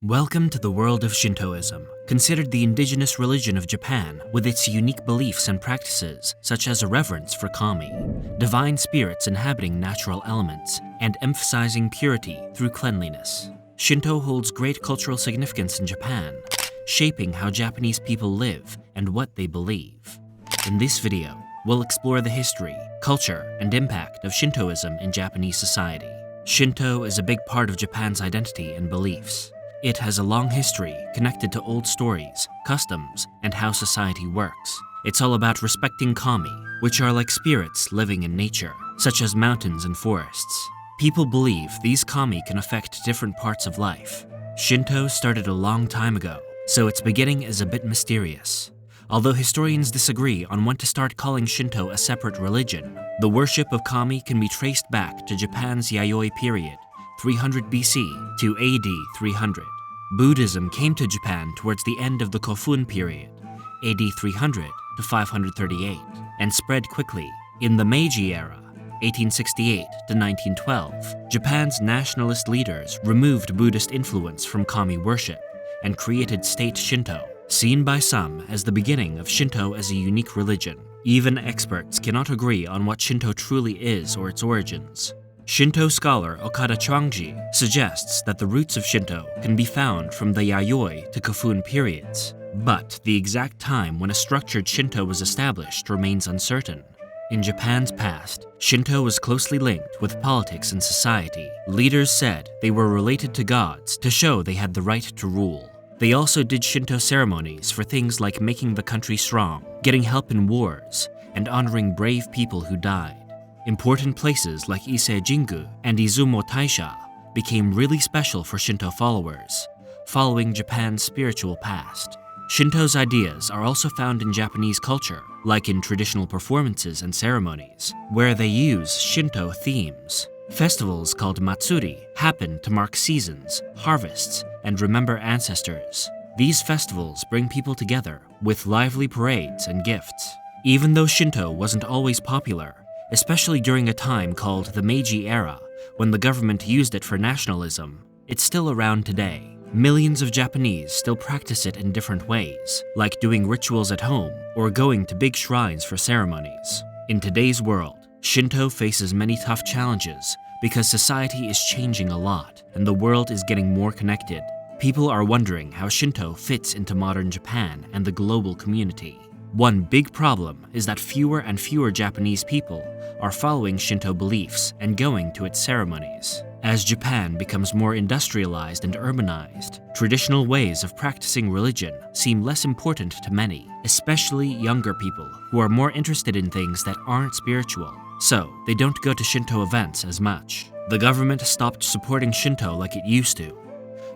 Welcome to the world of Shintoism, considered the indigenous religion of Japan with its unique beliefs and practices such as a reverence for kami, divine spirits inhabiting natural elements, and emphasizing purity through cleanliness. Shinto holds great cultural significance in Japan, shaping how Japanese people live and what they believe. In this video, we'll explore the history, culture, and impact of Shintoism in Japanese society. Shinto is a big part of Japan's identity and beliefs. It has a long history connected to old stories, customs, and how society works. It's all about respecting kami, which are like spirits living in nature, such as mountains and forests. People believe these kami can affect different parts of life. Shinto started a long time ago, so its beginning is a bit mysterious. Although historians disagree on when to start calling Shinto a separate religion, the worship of kami can be traced back to Japan's Yayoi period, 300 BC to AD 300. Buddhism came to Japan towards the end of the Kofun period, AD 300 to 538, and spread quickly. In the Meiji era, 1868 to 1912, Japan's nationalist leaders removed Buddhist influence from kami worship and created state Shinto, seen by some as the beginning of Shinto as a unique religion. Even experts cannot agree on what Shinto truly is or its origins. Shinto scholar Okada Chwangji suggests that the roots of Shinto can be found from the Yayoi to Kofun periods, but the exact time when a structured Shinto was established remains uncertain. In Japan's past, Shinto was closely linked with politics and society. Leaders said they were related to gods to show they had the right to rule. They also did Shinto ceremonies for things like making the country strong, getting help in wars, and honoring brave people who died. Important places like Ise Jingu and Izumo Taisha became really special for Shinto followers, following Japan's spiritual past. Shinto's ideas are also found in Japanese culture, like in traditional performances and ceremonies, where they use Shinto themes. Festivals called matsuri happen to mark seasons, harvests, and remember ancestors. These festivals bring people together with lively parades and gifts. Even though Shinto wasn't always popular, especially during a time called the Meiji era, when the government used it for nationalism, it's still around today. Millions of Japanese still practice it in different ways, like doing rituals at home or going to big shrines for ceremonies. In today's world, Shinto faces many tough challenges because society is changing a lot and the world is getting more connected. People are wondering how Shinto fits into modern Japan and the global community. One big problem is that fewer and fewer Japanese people are following Shinto beliefs and going to its ceremonies. As Japan becomes more industrialized and urbanized, traditional ways of practicing religion seem less important to many, especially younger people who are more interested in things that aren't spiritual, so they don't go to Shinto events as much. The government stopped supporting Shinto like it used to.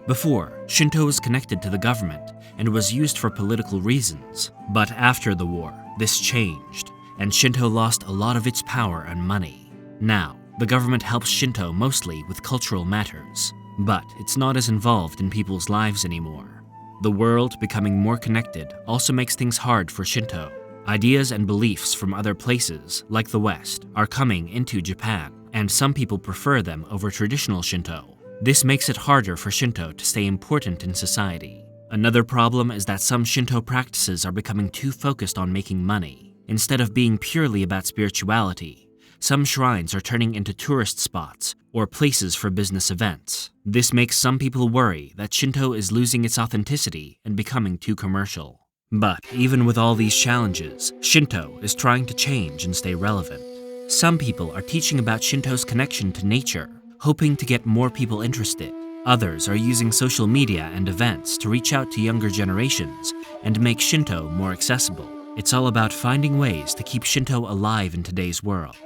Before, Shinto was connected to the government and was used for political reasons. But after the war, this changed, and Shinto lost a lot of its power and money. Now, the government helps Shinto mostly with cultural matters, but it's not as involved in people's lives anymore. The world becoming more connected also makes things hard for Shinto. Ideas and beliefs from other places, like the West, are coming into Japan, and some people prefer them over traditional Shinto. This makes it harder for Shinto to stay important in society. Another problem is that some Shinto practices are becoming too focused on making money. Instead of being purely about spirituality, some shrines are turning into tourist spots or places for business events. This makes some people worry that Shinto is losing its authenticity and becoming too commercial. But even with all these challenges, Shinto is trying to change and stay relevant. Some people are teaching about Shinto's connection to nature, hoping to get more people interested. Others are using social media and events to reach out to younger generations and make Shinto more accessible. It's all about finding ways to keep Shinto alive in today's world.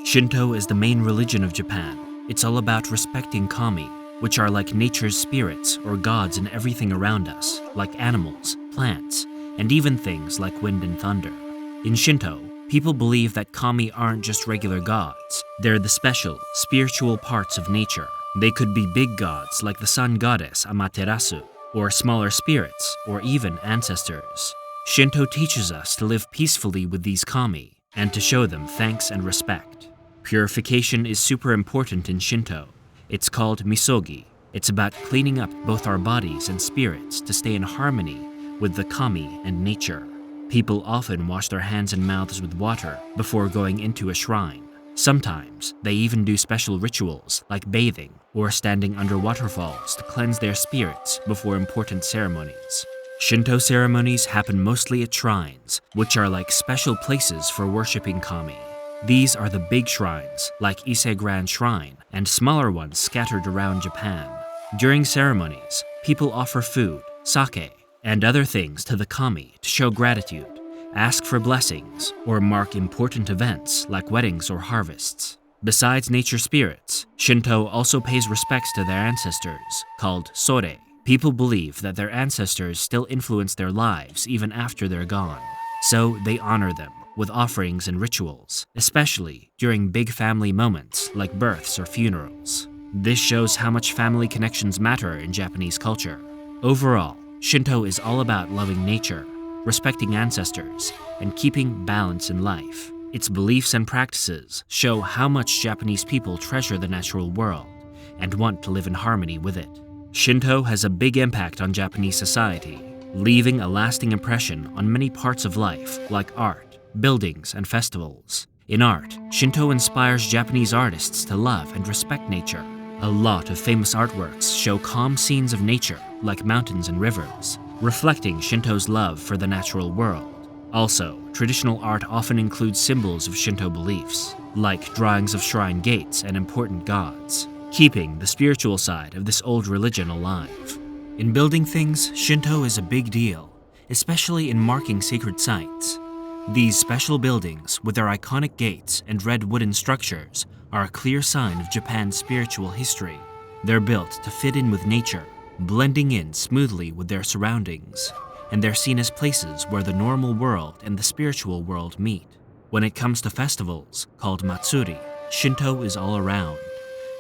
Shinto is the main religion of Japan. It's all about respecting kami, which are like nature's spirits or gods in everything around us, like animals, plants, and even things like wind and thunder. In Shinto, people believe that kami aren't just regular gods. They're the special, spiritual parts of nature. They could be big gods like the sun goddess Amaterasu, or smaller spirits, or even ancestors. Shinto teaches us to live peacefully with these kami and to show them thanks and respect. Purification is super important in Shinto. It's called misogi, It's about cleaning up both our bodies and spirits to stay in harmony with the kami and nature. People often wash their hands and mouths with water before going into a shrine. Sometimes, they even do special rituals like bathing or standing under waterfalls to cleanse their spirits before important ceremonies. Shinto ceremonies happen mostly at shrines, which are like special places for worshipping kami. These are the big shrines, like Ise Grand Shrine, and smaller ones scattered around Japan. During ceremonies, people offer food, sake, and other things to the kami to show gratitude, ask for blessings, or mark important events like weddings or harvests. Besides nature spirits, Shinto also pays respects to their ancestors, called sore. People believe that their ancestors still influence their lives even after they're gone, so they honor them with offerings and rituals, especially during big family moments like births or funerals. This shows how much family connections matter in Japanese culture. Overall, Shinto is all about loving nature, respecting ancestors, and keeping balance in life. Its beliefs and practices show how much Japanese people treasure the natural world and want to live in harmony with it. Shinto has a big impact on Japanese society, leaving a lasting impression on many parts of life like art, buildings, and festivals. In art, Shinto inspires Japanese artists to love and respect nature. A lot of famous artworks show calm scenes of nature, like mountains and rivers, reflecting Shinto's love for the natural world. Also, traditional art often includes symbols of Shinto beliefs, like drawings of shrine gates and important gods, keeping the spiritual side of this old religion alive. In building things, Shinto is a big deal, especially in marking sacred sites. These special buildings, with their iconic gates and red wooden structures, are a clear sign of Japan's spiritual history. They're built to fit in with nature, blending in smoothly with their surroundings, and they're seen as places where the normal world and the spiritual world meet. When it comes to festivals, called matsuri, Shinto is all around,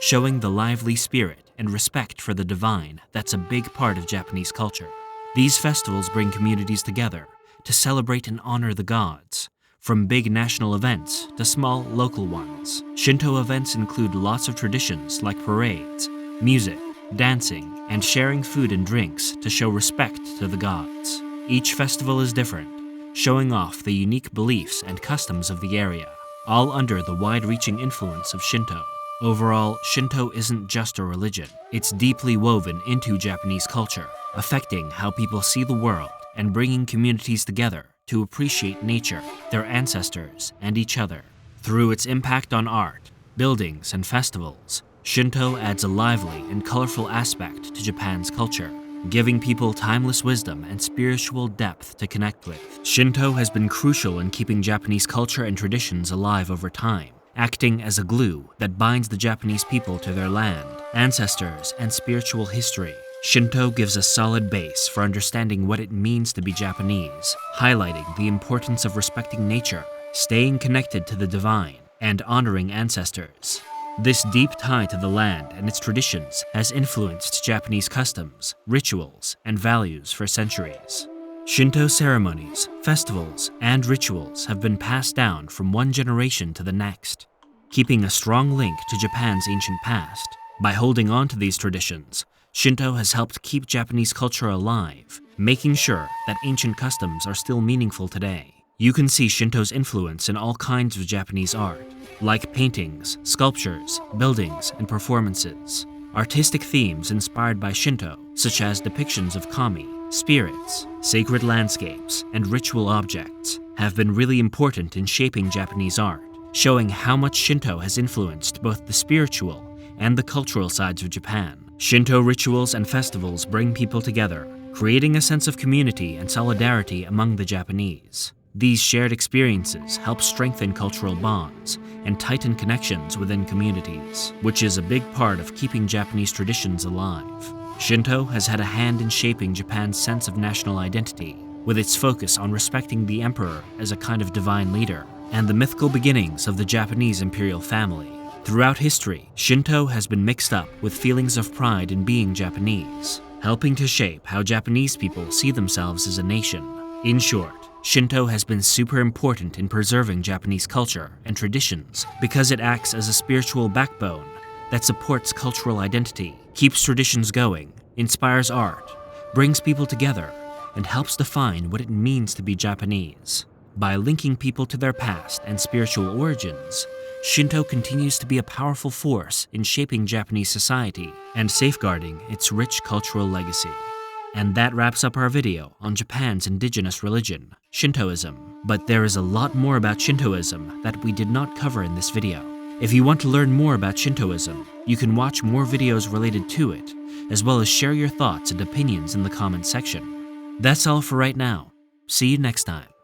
showing the lively spirit and respect for the divine that's a big part of Japanese culture. These festivals bring communities together to celebrate and honor the gods, from big national events to small local ones. Shinto events include lots of traditions like parades, music, dancing, and sharing food and drinks to show respect to the gods. Each festival is different, showing off the unique beliefs and customs of the area, all under the wide-reaching influence of Shinto. Overall, Shinto isn't just a religion. It's deeply woven into Japanese culture, affecting how people see the world and bringing communities together to appreciate nature, their ancestors, and each other. Through its impact on art, buildings, and festivals, Shinto adds a lively and colorful aspect to Japan's culture, giving people timeless wisdom and spiritual depth to connect with. Shinto has been crucial in keeping Japanese culture and traditions alive over time, acting as a glue that binds the Japanese people to their land, ancestors, and spiritual history. Shinto gives a solid base for understanding what it means to be Japanese, highlighting the importance of respecting nature, staying connected to the divine, and honoring ancestors. This deep tie to the land and its traditions has influenced Japanese customs, rituals, and values for centuries. Shinto ceremonies, festivals, and rituals have been passed down from one generation to the next, keeping a strong link to Japan's ancient past. By holding on to these traditions, Shinto has helped keep Japanese culture alive, making sure that ancient customs are still meaningful today. You can see Shinto's influence in all kinds of Japanese art, like paintings, sculptures, buildings, and performances. Artistic themes inspired by Shinto, such as depictions of kami, spirits, sacred landscapes, and ritual objects, have been really important in shaping Japanese art, showing how much Shinto has influenced both the spiritual and the cultural sides of Japan. Shinto rituals and festivals bring people together, creating a sense of community and solidarity among the Japanese. These shared experiences help strengthen cultural bonds and tighten connections within communities, which is a big part of keeping Japanese traditions alive. Shinto has had a hand in shaping Japan's sense of national identity, with its focus on respecting the emperor as a kind of divine leader, and the mythical beginnings of the Japanese imperial family. Throughout history, Shinto has been mixed up with feelings of pride in being Japanese, helping to shape how Japanese people see themselves as a nation. In short, Shinto has been super important in preserving Japanese culture and traditions because it acts as a spiritual backbone that supports cultural identity, keeps traditions going, inspires art, brings people together, and helps define what it means to be Japanese. By linking people to their past and spiritual origins, Shinto continues to be a powerful force in shaping Japanese society and safeguarding its rich cultural legacy. And that wraps up our video on Japan's indigenous religion, Shintoism. But there is a lot more about Shintoism that we did not cover in this video. If you want to learn more about Shintoism, you can watch more videos related to it, as well as share your thoughts and opinions in the comments section. That's all for right now. See you next time.